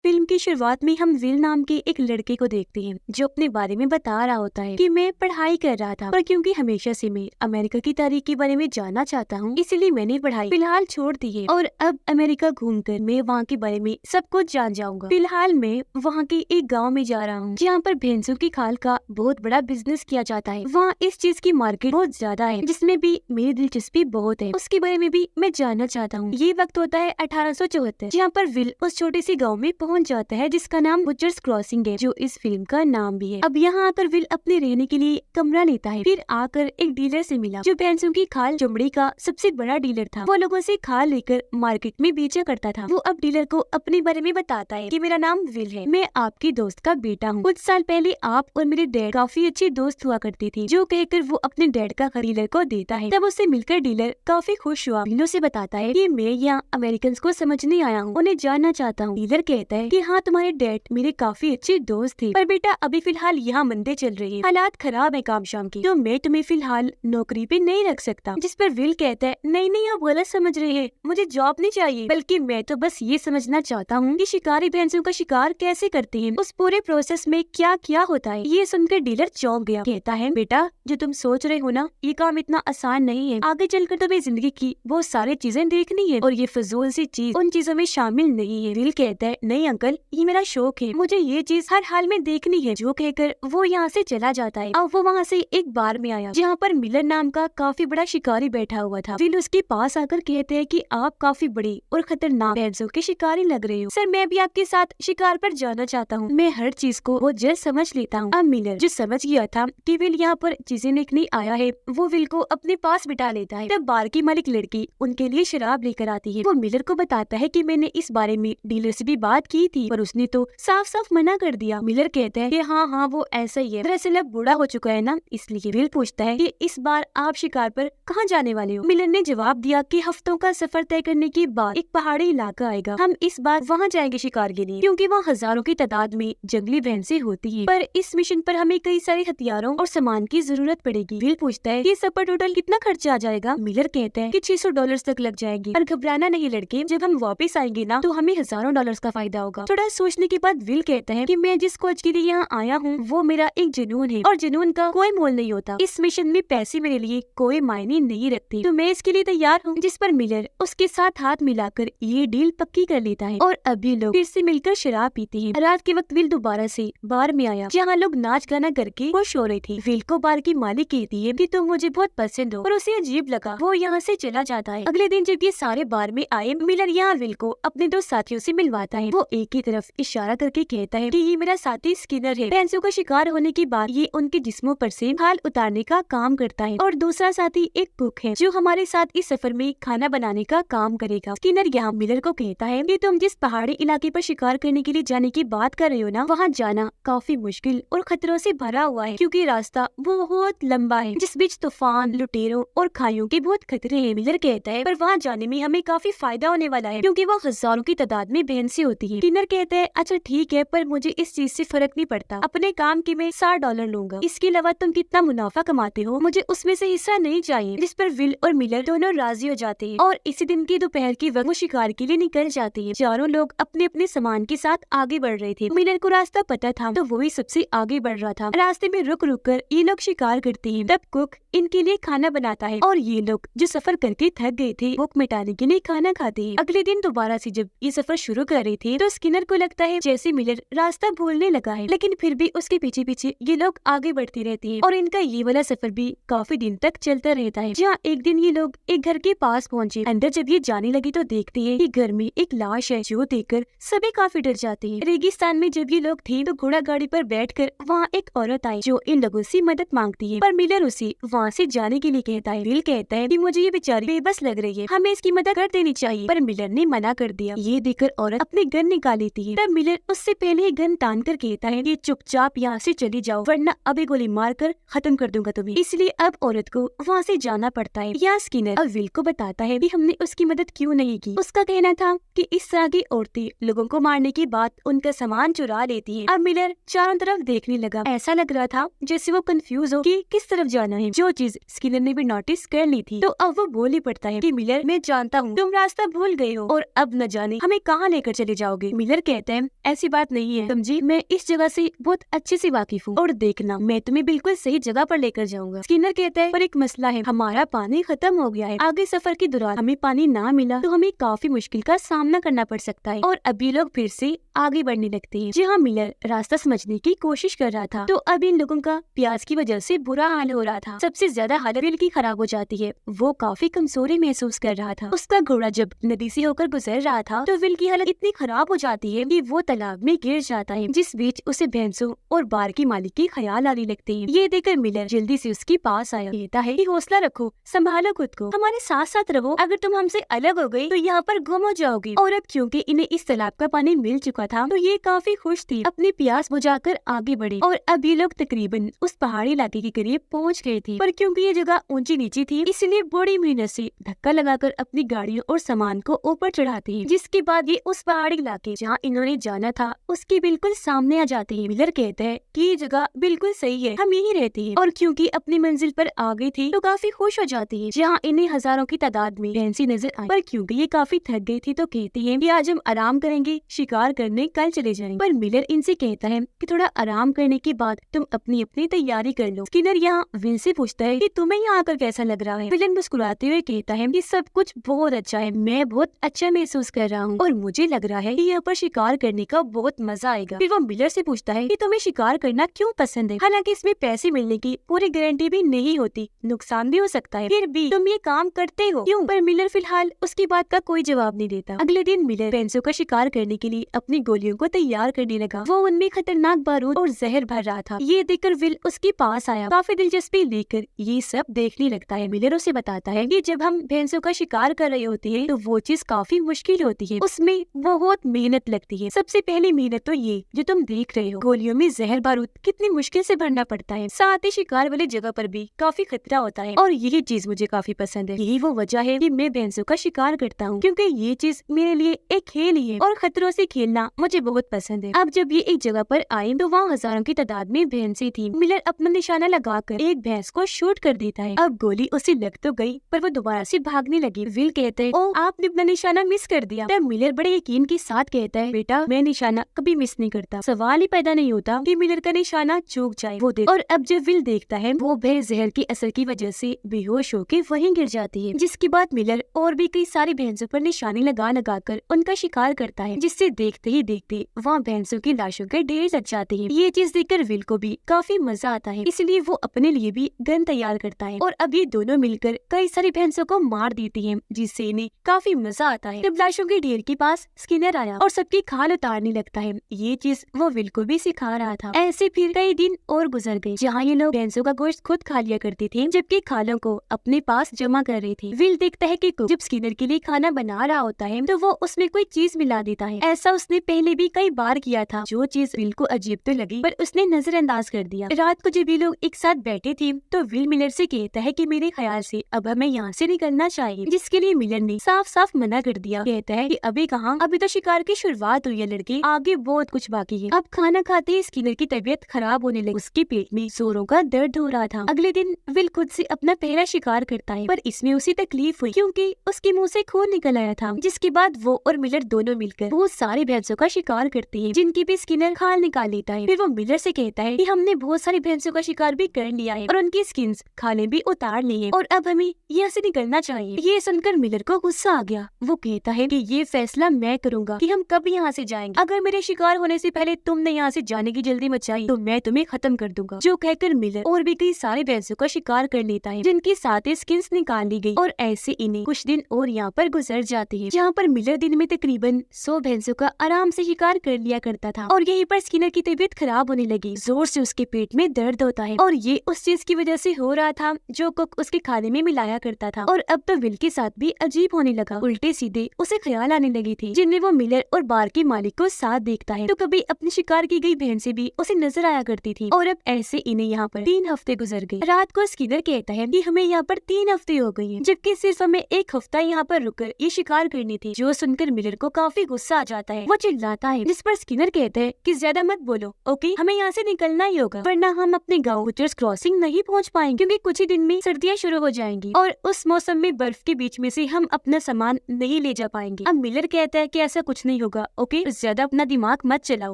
Film की शुरुआत में हम विल नाम के एक लड़के को देखते हैं जो अपने बारे में बता रहा होता है कि मैं पढ़ाई कर रहा था, पर क्योंकि हमेशा से मैं अमेरिका की तारीख के बारे में जानना चाहता हूँ, इसीलिए मैंने पढ़ाई फिलहाल छोड़ दी है और अब अमेरिका घूमकर मैं वहाँ के बारे में सब कुछ जान जाऊंगा। फिलहाल मैं वहाँ के एक गाँव में जा रहा हूँ जहाँ पर भैंसों की खाल का बहुत बड़ा बिजनेस किया जाता है। वहाँ इस चीज की मार्केट बहुत ज्यादा है जिसमें भी मेरी दिलचस्पी बहुत है, उसके बारे में भी मैं जानना चाहता हूँ। ये वक्त होता है 1874 जहाँ पर विल उस छोटे से गाँव में पहुँच जाता है जिसका नाम बुचर्स क्रॉसिंग है, जो इस फिल्म का नाम भी है। अब यहाँ आकर विल अपने रहने के लिए कमरा लेता है। फिर आकर एक डीलर से मिला जो भैंसों की खाल चमड़ी का सबसे बड़ा डीलर था। वो लोगों से खाल लेकर मार्केट में बेचा करता था। वो अब डीलर को अपने बारे में बताता है कि मेरा नाम विल है, मैं आपकी दोस्त का बेटा हूँ। कुछ साल पहले आप और मेरे डैड काफी अच्छी दोस्त हुआ करती थी, जो कहकर वो अपने डैड का डीलर को देता है। तब उससे मिलकर डीलर काफी खुश हुआ। विल से बताता है कि मैं यहाँ अमेरिकन को समझने आया हूँ, उन्हें जानना चाहता हूँ। डीलर कहता है कि हाँ, तुम्हारे डैड मेरे काफी अच्छे दोस्त थे, पर बेटा अभी फिलहाल यहाँ मंदे चल रही है, हालात खराब है काम शाम की, तो मैं तुम्हें फिलहाल नौकरी पे नहीं रख सकता। जिस पर विल कहता है नहीं नहीं, आप गलत समझ रहे हैं, मुझे जॉब नहीं चाहिए, बल्कि मैं तो बस ये समझना चाहता हूँ कि शिकारी भैंसों का शिकार कैसे करते हैं, उस पूरे प्रोसेस में क्या क्या होता है। ये सुनकर डीलर चौंक गया। कहता है बेटा, जो तुम सोच रहे हो ना, ये काम इतना आसान नहीं है। आगे चलकर तुम्हें जिंदगी की बहुत सारी चीजें देखनी है और ये फजूल सी चीज उन चीजों में शामिल नहीं है। विल कहता है नहीं अंकल, ये मेरा शौक है, मुझे ये चीज हर हाल में देखनी है। जो कहकर वो यहाँ से चला जाता है। अब वो वहाँ से एक बार में आया जहाँ पर मिलर नाम का काफी बड़ा शिकारी बैठा हुआ था। विल उसके पास आकर कहते हैं कि आप काफी बड़ी और खतरनाक भैंसों के शिकारी लग रहे हो। सर, मैं भी आपके साथ शिकार पर जाना चाहता हूँ, मैं हर चीज को बहुत जल्द समझ लेता हूँ। अब मिलर जो समझ गया था कि विल यहाँ पर चीजें देखने आया है, वो विल को अपने पास बिठा लेता है। तब बार की मालिक लड़की उनके लिए शराब लेकर आती है। वो मिलर को बताता है कि मैंने इस बारे में डीलर से भी बात की थी, पर उसने तो साफ साफ मना कर दिया। मिलर कहता है कि हाँ हाँ, वो ऐसा ही है, दरअसल अब बूढ़ा हो चुका है ना, इसलिए। विल पूछता है कि इस बार आप शिकार पर कहाँ जाने वाले हो। मिलर ने जवाब दिया कि हफ्तों का सफर तय करने के बाद एक पहाड़ी इलाका आएगा, हम इस बार वहाँ जाएंगे शिकार के लिए, क्योंकि वहाँ हजारों की तादाद में जंगली भैंसें होती है, पर इस मिशन पर हमें कई सारे हथियारों और सामान की जरूरत पड़ेगी। विल पूछता है कि सब पर टोटल कितना खर्चा आ जाएगा। मिलर कहता है कि $600 तक लग जाएगी, और घबराना नहीं लड़के, जब हम वापस आएंगे ना तो हमें हजारों डॉलर्स का फायदा होगा। थोड़ा सोचने के बाद विल कहता है कि मैं जिस खोज के लिए यहाँ आया हूँ वो मेरा एक जुनून है, और जुनून का कोई मोल नहीं होता। इस मिशन में पैसे मेरे लिए कोई मायने नहीं रखते, तो मैं इसके लिए तैयार हूँ। जिस पर मिलर उसके साथ हाथ मिलाकर ये डील पक्की कर लेता है, और अभी लोग फिर से मिलकर शराब पीते हैं। रात के वक्त विल दोबारा से बार में आया जहाँ लोग नाच गाना करके खुश हो रहे थे। विल को बार की मालिक कहती है कि तुम मुझे बहुत पसंद हो, और उसे अजीब लगा। वो यहाँ से चला जाता है। अगले दिन जब ये सारे बार में आए, मिलर यहाँ विल को अपने दो साथियों से मिलवाता है। वो एक ही तरफ इशारा करके कहता है कि ये मेरा साथी स्किनर है, भैंसों का शिकार होने के बाद ये उनके जिस्मों पर से खाल उतारने का काम करता है, और दूसरा साथी एक कुक है जो हमारे साथ इस सफर में खाना बनाने का काम करेगा। स्किनर यहाँ मिलर को कहता है कि तुम जिस पहाड़ी इलाके पर शिकार करने के लिए जाने की बात कर रहे हो ना, वहाँ जाना काफी मुश्किल और खतरों से भरा हुआ है, क्योंकि रास्ता बहुत लंबा है जिस बीच तूफान, लुटेरों और खाइयों के बहुत खतरे हैं। मिलर कहता है पर वहाँ जाने में हमें काफी फायदा होने वाला है, क्योंकि वहाँ हजारों की तादाद में भैंसें होती है। स्किनर कहता है अच्छा ठीक है, पर मुझे इस चीज से फर्क नहीं पड़ता, अपने काम की मैं $60 लूंगा, इसके अलावा तुम कितना मुनाफा कमाते हो मुझे उसमें से हिस्सा नहीं चाहिए। जिस पर विल और मिलर दोनों राजी हो जाते हैं, और इसी दिन की दोपहर की वक्त वो शिकार के लिए निकल जाते हैं। चारों लोग अपने अपने सामान के साथ आगे बढ़ रहे थे। मिलर को रास्ता पता था, तो वो भी सबसे आगे बढ़ रहा था। रास्ते में रुक रुक कर ये लोग शिकार करते हैं। तब कुक इनके लिए खाना बनाता है, और ये लोग जो सफर करके थक गए थे भूख मिटाने के लिए खाना खाते हैं। अगले दिन दोबारा से जब ये सफर शुरू कर रहे थे, तो स्किनर को लगता है जैसे मिलर रास्ता भूलने लगा है, लेकिन फिर भी उसके पीछे पीछे ये लोग आगे बढ़ते रहते हैं, और इनका ये वाला सफर भी काफी दिन तक चलता रहता है। जहाँ एक दिन ये लोग एक घर के पास पहुँचे। अंदर जब ये जाने लगे तो देखते हैं कि घर में एक लाश है, जो देखकर सभी काफी डर जाते हैं। रेगिस्तान में जब ये लोग थे तो घोड़ा गाड़ी पर बैठकर वहाँ एक औरत आई जो इन लोगों से मदद मांगती है, पर मिलर उसे वहाँ से जाने के लिए कहता है। विल कहता है कि मुझे ये बेचारी बेबस लग रही है, हमें इसकी मदद कर देनी चाहिए, पर मिलर ने मना कर दिया। ये देखकर औरत अपने गन निकाल लेती है। तब मिलर उससे पहले ही गन तान कर कहता है कि चुपचाप यहाँ से चली जाओ, वरना अभी गोली मार कर खत्म कर दूंगा तुम्हें। इसलिए अब औरत को वहाँ से जाना पड़ता है। यहाँ स्किनर अब विल को बताता है कि हमने उसकी मदद क्यों नहीं की। उसका कहना था कि इस तरह की औरतें लोगों को मारने के बाद उनका सामान चुरा लेती है। अब मिलर चारों तरफ देखने लगा, ऐसा लग रहा था जैसे वो कंफ्यूज हो कि किस तरफ जाना है, जो चीज स्किनर ने भी नोटिस कर ली थी। तो अब वो बोल ही पड़ता है कि मिलर, मैं जानता हूँ तुम रास्ता भूल गए हो, और अब न जाने हमें कहाँ लेकर चले जाओगे। जाओगे। मिलर कहता है ऐसी बात नहीं है समझी, मैं इस जगह से बहुत अच्छे से वाकिफ हूँ और देखना मैं तुम्हें बिल्कुल सही जगह पर लेकर जाऊंगा। स्किनर कहता है पर एक मसला है, हमारा पानी खत्म हो गया है, आगे सफर के दौरान हमें पानी ना मिला तो हमें काफी मुश्किल का सामना करना पड़ सकता है। और अभी लोग फिर से आगे बढ़ने लगते हैं। जहाँ मिलर रास्ता समझने की कोशिश कर रहा था तो अब इन लोगों का प्यास की वजह से बुरा हाल हो रहा था। सबसे ज्यादा हालत विल की खराब हो जाती है, वो काफी कमजोरी महसूस कर रहा था। उसका घोड़ा जब नदी से होकर गुजर रहा था तो विल की हालत इतनी खराब हो जाती है कि वो तालाब में गिर जाता है, जिस बीच उसे भैंसों और बार की मालिक की ख्याल आने लगते हैं। ये देखकर मिलर जल्दी से उसके पास आया, कहता है कि हौसला रखो, संभालो खुद को, हमारे साथ साथ रहो, अगर तुम हमसे अलग हो गई तो यहाँ पर गुम हो जाओगी। और अब क्योंकि इन्हें इस तालाब का पानी मिल चुका था तो ये काफी खुश थी, अपनी प्यास बुझाकर आगे बढ़े। और अब ये लोग तकरीबन उस पहाड़ी इलाके के करीब पहुँच गए थे, पर क्योंकि ये जगह ऊंची नीची थी इसलिए बड़ी मेहनत से धक्का लगाकर अपनी गाड़ियों और सामान को ऊपर चढ़ाते हैं। जिसके बाद ये उस पहाड़ी इलाके जहाँ इन्होंने जाना था उसके बिल्कुल सामने आ जाते हैं। मिलर कहते हैं कि ये जगह बिल्कुल सही है, हम यही रहते हैं। और क्योंकि अपनी मंजिल पर आ गई थी तो काफी खुश हो जाती है। जहाँ इन्हें हजारों की तादाद में भैंसी नजर आई, पर क्योंकि ये काफी थक गई थी तो कहती है कि आज हम आराम करेंगे, शिकार करने कल चले जाएंगे। पर मिलर इनसे कहता है कि थोड़ा आराम करने के बाद तुम अपनी अपनी तैयारी कर लो। स्किनर यहाँ विल से पूछता है कि तुम्हें यहाँ आकर कैसा लग रहा है। विलन मुस्कुराते हुए कहता है कि सब कुछ बहुत अच्छा है, मैं बहुत अच्छा महसूस कर रहा हूँ और मुझे लग रहा है कि यहाँ पर शिकार करने का बहुत मजा आएगा। फिर वो मिलर से पूछता है कि तुम्हें शिकार करना क्यों पसंद है, हालांकि इसमें पैसे मिलने की पूरी गारंटी भी नहीं होती, नुकसान भी हो सकता है, फिर भी तुम ये काम करते हो क्यों? पर मिलर फिलहाल उसकी बात का कोई जवाब नहीं देता। अगले दिन मिलर भैंसों का शिकार करने के लिए अपनी गोलियों को तैयार करने लगा। वो उनमें खतरनाक बारूद और जहर भर रहा था। ये देखकर विल उसके पास आया, काफी दिलचस्पी लेकर ये सब देखने लगता है। मिलर उसे बताता है कि जब हम भैंसों का शिकार कर रहे होते हैं तो वो चीज काफी मुश्किल होती है, उसमें बहुत मेहनत लगती है। सबसे पहली मेहनत तो ये जो तुम देख रहे हो, गोलियों में जहर बारूद कितनी मुश्किल से भरना पड़ता है, साथ ही शिकार वाली जगह पर भी काफी खतरा होता है और यही चीज मुझे काफी पसंद है। यही वो वजह है कि मैं भैंसों का शिकार करता हूँ, क्योंकि ये चीज मेरे लिए एक खेल ही है और खतरों से खेलना मुझे बहुत पसंद है। अब जब ये एक जगह पर आए तो वहाँ हजारों की तादाद में भैंसें थी। मिलर अपना निशाना लगाकर एक भैंस को शूट कर देता है। अब गोली उसे लग तो गई पर वो दोबारा से भागने लगी। विल कहते हैं ओ आपने अपना निशाना मिस कर दिया। तब मिलर बड़े यकीन के साथ कहता है बेटा मैं निशाना कभी मिस नहीं करता, सवाल ही पैदा नहीं होता कि मिलर का निशाना चूक जाए। वो देख और अब जब विल देखता है वो भैंस जहर के असर की वजह से बेहोश होकर वहीं गिर जाती है। जिसके बाद मिलर और भी कई सारी भैंसों पर निशाने लगा कर उनका शिकार करता है, जिससे देखते ही देखते वहाँ भैंसों की लाशों के ढेर लग जाते हैं। ये चीज देखकर विल को भी काफी मजा आता है, इसलिए वो अपने लिए भी गन तैयार करता है और अब ये दोनों मिलकर कई सारी भैंसों को मार देती हैं, जिससे इन्हें काफी मजा आता है। जब लाशों के ढेर के पास स्किनर आया और सबकी खाल उतारने लगता है, ये चीज वो विल को भी सिखा रहा था। ऐसे फिर कई दिन और गुजर गए जहाँ ये लोग भैंसों का गोश्त खुद खा लिया करते थे, जबकि खालों को अपने पास जमा कर रहे थे। विल देखता है कि जब स्किनर के लिए खाना बना रहा होता है तो वो उसमें कोई चीज मिला देता है। ऐसा उसने पहले भी कई बार किया था, जो चीज विल को अजीब तो लगी पर उसने नजरअंदाज कर दिया। रात को जब ये लोग एक साथ बैठे थे तो विल मिलर से कहता है कि मेरे ख्याल से अब हमें यहाँ से निकलना चाहिए, जिसके लिए मिलर ने साफ साफ मना कर दिया। कहता है कि अभी कहाँ, अभी तो शिकार की शुरुआत हुई है लड़के, आगे बहुत कुछ बाकी है। अब खाना खाते ही स्किनर की तबीयत खराब होने लगी, उसके पेट में जोरों का दर्द हो रहा था। अगले दिन विल खुद से अपना पहला शिकार करता है, पर इसमें उसे तकलीफ हुई क्योंकि उसके मुंह से खून निकल आया था। जिसके बाद वो और मिलर दोनों मिलकर बहुत सारी भैंसों का शिकार करते हैं, जिनकी भी स्किनर खाल निकाल लेता है। फिर वो मिलर से कहता है कि हमने बहुत सारी भैंसों का शिकार भी कर लिया है और उनकी स्किन खाले भी उतार ली है और अब हमें यहाँ से निकलना चाहिए। ये सुनकर मिलर को गुस्सा आ गया। वो कहता है कि ये फैसला मैं करूंगा कि हम कब यहाँ से जाएंगे। अगर मेरे शिकार होने से पहले तुमने यहाँ से जाने की जल्दी मचाई तो मैं तुम्हें खत्म कर दूंगा। जो कहकर मिलर और भी कई सारे भैंसों का शिकार कर लेता है, जिनकी साथ स्किन निकाल ली गई और ऐसे इन्हें कुछ दिन और यहाँ पर गुजर जाते हैं, जहाँ पर मिलर दिन में तकरीबन 100 भैंसों का आराम से शिकार कर लिया करता था। और यहीं पर स्किनर की तबीयत खराब होने लगी, जोर से उसके पेट में दर्द होता है और ये उस चीज की वजह से हो रहा था जो कुक उसके खाने में मिलाया करता था। और अब तो विल के साथ भी अजीब होने लगा, उल्टे सीधे उसे ख्याल आने लगी थी, जिनमें वो मिलर और बार के मालिक को साथ देखता है तो कभी अपने शिकार की गई भैंसें भी उसे नजर आया करती थी। और अब ऐसे इन्हें यहाँ पर 3 हफ्ते गुजर गए। रात को स्किनर कहता है कि हमें यहाँ पर 3 हफ्ते हो गए हैं, जबकि सिर्फ हमें 1 हफ्ता यहाँ पर रुककर ये शिकार करनी थी। जो सुनकर मिलर को काफी गुस्सा आ जाता है। वो चिल्ला लाता है, जिस पर स्किनर कहते हैं कि ज्यादा मत बोलो, ओके, हमें यहाँ से निकलना ही होगा वरना हम अपने गाँव बुचर्स क्रॉसिंग नहीं पहुँच पाएंगे क्योंकि कुछ ही दिन में सर्दियाँ शुरू हो जाएंगी और उस मौसम में बर्फ के बीच में से हम अपना सामान नहीं ले जा पाएंगे। अब मिलर कहता है कि ऐसा कुछ नहीं होगा, ओके, ज्यादा अपना दिमाग मत चलाओ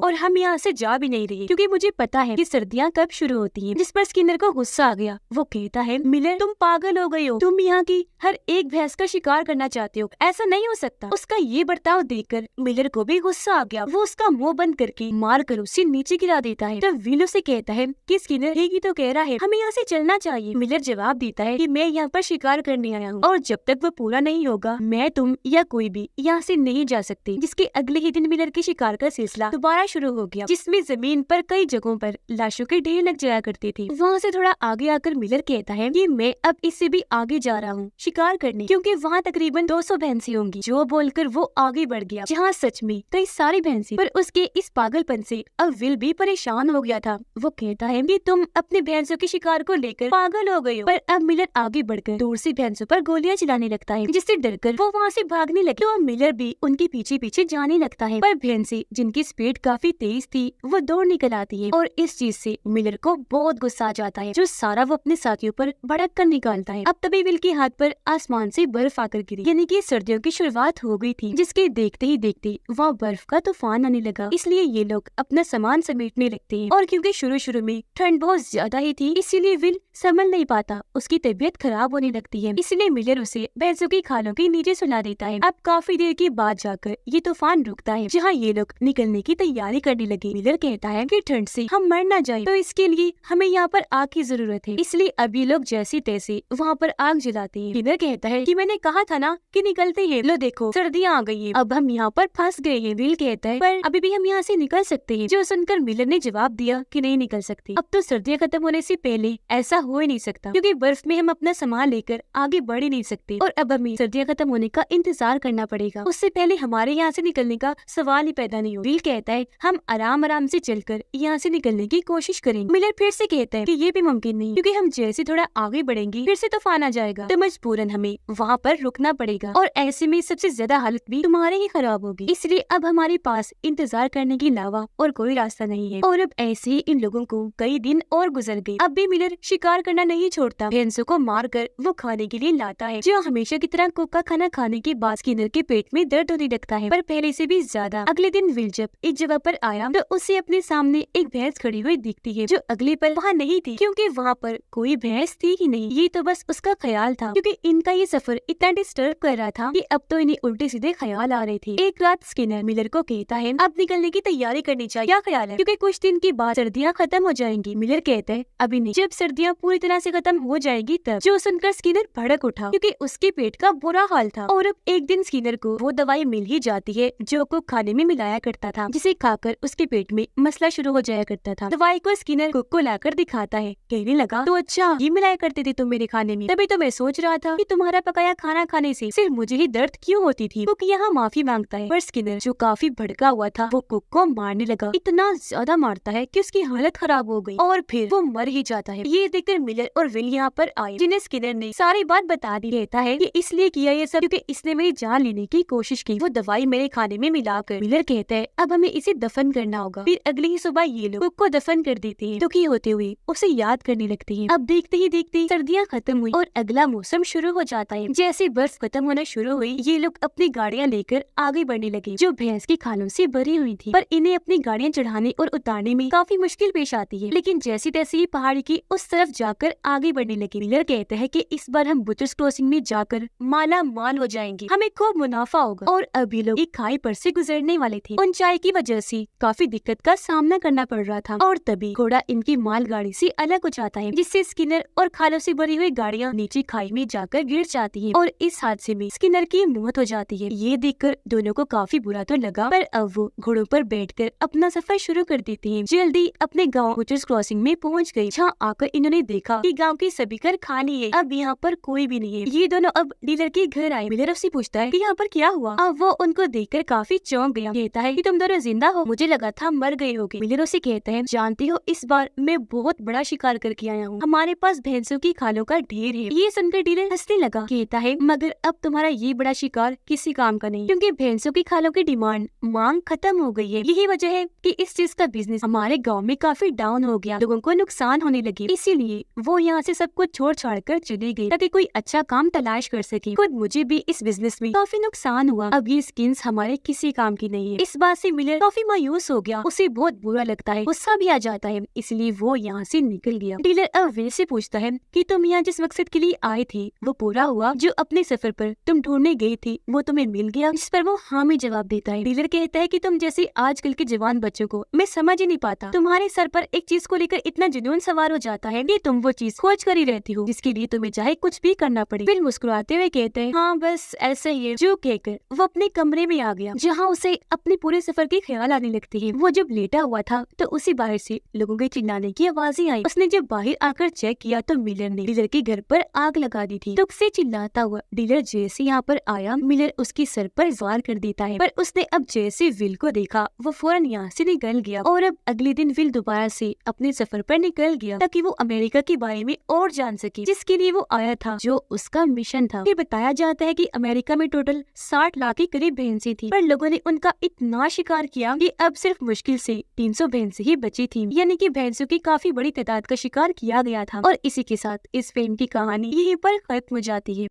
और हम यहाँ से जा भी नहीं रहे क्योंकि मुझे पता है कि सर्दियाँ कब शुरू होती हैं। जिस पर स्किनर को गुस्सा आ गया। वो कहता है मिलर तुम पागल हो गई हो, तुम यहाँ की हर एक भैंस का शिकार करना चाहते हो, ऐसा नहीं हो सकता। उसका ये बर्ताव देखकर मिलर को भी गुस्सा आ गया। वो उसका मुंह बंद करके मार कर उसे नीचे गिरा देता है। तब विल उसे कहता है कि स्किनर ठीक ही तो कह रहा है, हमें यहाँ से चलना चाहिए। मिलर जवाब देता है कि मैं यहाँ पर शिकार करने आया हूँ और जब तक वो पूरा नहीं होगा मैं तुम या कोई भी यहाँ से नहीं जा सकते। जिसके अगले ही दिन मिलर के शिकार का सिलसिला दोबारा शुरू हो गया, जिसमें जमीन पर कई जगहों पर लाशों के ढेर लग जाया करते थे। वहाँ से थोड़ा आगे आकर मिलर कहता है कि मैं अब इससे भी आगे जा रहा हूँ शिकार करने क्योंकि वहाँ तकरीबन 200 भैंसें होंगी। जो बोलकर वो आगे बढ़ गया जहाँ सच में कई सारी भैंसें। पर उसके इस पागलपन से अब विल भी परेशान हो गया था। वो कहता है कि तुम अपने भैंसों के शिकार को लेकर पागल हो गए हो। पर अब मिलर आगे बढ़कर दूर से भैंसों पर गोलियां चलाने लगता है, जिससे डरकर वो वहाँ से भागने लगे। तो मिलर भी उनके पीछे पीछे जाने लगता है। पर भैंसें जिनकी स्पीड काफी तेज थी वो दौड़ निकल आती है और इस चीज से मिलर को बहुत गुस्सा आ जाता है, जो सारा वो अपने साथियों पर भड़क कर निकालता है। अब तभी विल के हाथ पर आसमान से बर्फ आकर गिरी, यानी कि सर्दियों की शुरुआत हो गई थी, जिसके देखते ही देखते वहाँ बर्फ का तूफान आने लगा। इसलिए ये लोग अपना सामान समेटने लगते हैं और क्योंकि शुरू में ठंड बहुत ज्यादा ही थी इसीलिए विल संभल नहीं पाता, उसकी तबीयत खराब होने लगती है। इसलिए मिलर उसे भैंसों की खालों के नीचे सुला देता है। अब काफी देर के बाद जाकर ये तूफान रुकता है, जहाँ ये लोग निकलने की तैयारी करने लगे। मिलर कहता है कि ठंड से हम मर न जाए तो इसके लिए हमें यहाँ पर आग की जरूरत है, इसलिए अब ये लोग जैसे तैसे वहाँ पर आग जलाते हैं। मिलर कहता है कि मैंने कहा था ना कि निकलते हैं, लो देखो सर्दियाँ आ गई है, अब हम यहाँ पर फंस गए हैं। विल कहता है पर अभी भी हम यहाँ से निकल सकते हैं। जो सुनकर मिलर ने जवाब दिया कि नहीं निकल सकते, अब तो सर्दियाँ खत्म होने से पहले ऐसा हो ही नहीं सकता क्योंकि बर्फ में हम अपना सामान लेकर आगे बढ़ ही नहीं सकते और अब हमें सर्दियाँ खत्म होने का इंतजार करना पड़ेगा, उससे पहले हमारे यहाँ से निकलने का सवाल ही पैदा नहीं हो। विल कहता है हम आराम आराम से चलकर यहाँ से निकलने की कोशिश करेंगे। मिलर फिर से कहता है कि ये भी मुमकिन नहीं क्योंकि हम जैसे थोड़ा आगे बढ़ेंगे फिर से तूफान आ जाएगा, तो मजबूरन हमें वहाँ पर रुकना पड़ेगा और ऐसे में सबसे ज्यादा हालत भी तुम्हारे ही खराब होगी, इसलिए अब हमारे पास इंतजार करने के अलावा और कोई रास्ता नहीं है। और अब ऐसे ही इन लोगों को कई दिन और गुजर गए। अब भी मिलर शिकार करना नहीं छोड़ता, भैंसों को मार कर वो खाने के लिए लाता है, जो हमेशा की तरह कुक का खाना खाने के बाद स्किनर के पेट में दर्द होने लगता है, पर पहले से भी ज्यादा। अगले दिन विल जब एक जगह पर आया तो उसे अपने सामने एक भैंस खड़ी हुई दिखती है, जो अगले पल वहाँ नहीं थी क्योंकि वहाँ पर कोई भैंस थी ही नहीं। ये तो बस उसका ख्याल था क्योंकि इनका ये सफर इतना डिस्टर्ब कर रहा था कि अब तो इन्हें उल्टे सीधे ख्याल आ रहे थे। एक रात स्किनर मिलर को कहता है अब निकलने की तैयारी करनी चाहिए, क्या ख्याल है, क्योंकि कुछ दिन के बाद सर्दियाँ खत्म हो जाएंगी। मिलर कहता है अभी नहीं, जब सर्दियाँ पूरी तरह से खत्म हो जाएगी तब। जो सुनकर स्किनर भड़क उठा क्योंकि उसके पेट का बुरा हाल था। और अब एक दिन स्किनर को वो दवाई मिल ही जाती है जो कुक खाने में मिलाया करता था, जिसे खाकर उसके पेट में मसला शुरू हो जाया करता था। दवाई को स्किनर कुक को लाकर दिखाता है, कहने लगा तो अच्छा ये मिलाया करते थे तुम मेरे खाने में, तभी तो मैं सोच रहा था कि तुम्हारा पकाया खाना खाने से सिर्फ मुझे ही दर्द क्यों होती थी। कुक यहाँ माफी मांगता है पर स्किनर जो काफी भड़का हुआ था वो कुक को मारने लगा, इतना ज्यादा मारता है कि उसकी हालत खराब हो गई और फिर वो मर ही जाता है। ये देखकर मिलर और विल यहाँ पर आए, जिन्हें स्किनर ने सारी बात बता दी। कहता है कि इसलिए किया ये सब क्योंकि इसने मेरी जान लेने की कोशिश की, वो दवाई मेरे खाने में मिलाकर। मिलर कहता है अब हमें इसे दफन करना होगा। फिर अगली ही सुबह ये लोग कुक को दफन कर देते हैं। दुखी होते हुए उसे याद करने लगते हैं। अब देखते ही देखते सर्दियाँ खत्म हुई और अगला मौसम शुरू हो जाता है। जैसे बर्फ खत्म होना शुरू हुई ये लोग अपनी गाड़ियाँ लेकर आगे बढ़ने लगे, जो भैंस की खालों से भरी हुई थी, पर इन्हें अपनी गाड़ियाँ चढ़ाने और उतारने में काफी मुश्किल पेश आती है। लेकिन जैसे तैसे ही पहाड़ी की उस तरफ जाकर आगे बढ़ने लगे। मिलर कहता है कि इस बार हम बुचर्स क्रॉसिंग में जाकर माला माल हो जाएंगे, हमें खूब मुनाफा होगा। और अभी लोग एक खाई पर से गुजरने वाले थे। ऊंचाई की वजह से काफी दिक्कत का सामना करना पड़ रहा था और तभी घोड़ा इनकी मालगाड़ी से अलग हो जाता है, जिससे स्किनर और खालों से भरी हुई गाड़ियाँ नीचे खाई में जाकर गिर जाती है और इस हादसे में स्किनर की मौत हो जाती है। ये देखकर दोनों को काफी बुरा तो लगा, पर अब वो घोड़ों पर बैठकर अपना सफर शुरू कर देते हैं। जल्दी अपने गाँव बुचर्स क्रॉसिंग में पहुँच गयी, जहाँ आकर इन्होंने देखा कि गाँव के सभी घर खाली है, अब यहाँ पर कोई भी नहीं है। ये दोनों अब डीलर के घर आए। मिलर उससे पूछता है कि यहाँ पर क्या हुआ। अब वो उनको देखकर काफी चौंक गया। कहता है कि तुम दोनों जिंदा हो, मुझे लगा था मर गए होगे। मिलर उसे कहता है जानती हो इस बार मैं बहुत बड़ा शिकार करके आया हूँ, हमारे पास भैंसों की खालों का ढेर है। ये सुनकर डीलर हंसने लगा। कहता है मगर अब तुम्हारा ये बड़ा शिकार किसी काम का नहीं, क्योंकि भैंसों की खालों की डिमांड कारण मांग खत्म हो गई है। यही वजह है कि इस चीज का बिजनेस हमारे गांव में काफी डाउन हो गया, लोगों को नुकसान होने लगी। इसीलिए वो यहाँ से सब कुछ छोड़ छाड़ कर चली गई ताकि कोई अच्छा काम तलाश कर सके। खुद मुझे भी इस बिजनेस में काफी नुकसान हुआ। अब ये स्किन्स हमारे किसी काम की नहीं है। इस बात से मिलर काफी मायूस हो गया, उसे बहुत बुरा लगता है, गुस्सा भी आ जाता है, इसलिए वो यहाँ से निकल गया। डीलर अब वे से पूछता है कि तुम यहाँ जिस मकसद के लिए आए थे वो पूरा हुआ? जो अपने सफर पर तुम ढूंढने गई थी वो तुम्हें मिल गया? इस पर वो हाँ में जवाब देता है। डीलर कहता है कि तुम जैसे आजकल के जवान बच्चों को मैं समझ ही नहीं पाता। तुम्हारे सर पर एक चीज को लेकर इतना जुनून सवार हो जाता है कि तुम वो चीज खोज कर ही रहती हो जिसके लिए तुम्हें चाहे कुछ भी करना पड़े। फिर मुस्कुराते हुए कहते हैं हाँ बस ऐसा ही है। जो कहकर वो अपने कमरे में आ गया जहाँ उसे अपने पूरे सफर की ख्याल आने लगती है। वो जब लेटा हुआ था तो उसे बाहर से लोगों के चिल्लाने की आवाजें आई। उसने जब बाहर आकर चेक किया तो मिलर ने डीलर के घर पर आग लगा दी थी। दुख से चिल्लाता हुआ डीलर जैसे यहाँ पर आया, मिलर उसके सर पर वार कर देता है। पर उसने अब जैसे विल को देखा वो फौरन यहाँ से निकल गया। और अब अगले दिन विल दोबारा से अपने सफर पर निकल गया ताकि वो अमेरिका के बारे में और जान सके जिसके लिए वो आया था, जो उसका मिशन था। फिर बताया जाता है कि अमेरिका में टोटल 60 लाख के करीब भैंसें थी, पर लोगों ने उनका इतना शिकार किया कि अब सिर्फ मुश्किल से 300 भैंसें ही बची थी। यानी कि भैंसों की काफी बड़ी तादाद का शिकार किया गया था। और इसी के साथ इस फिल्म की कहानी यहीं पर खत्म हो जाती है।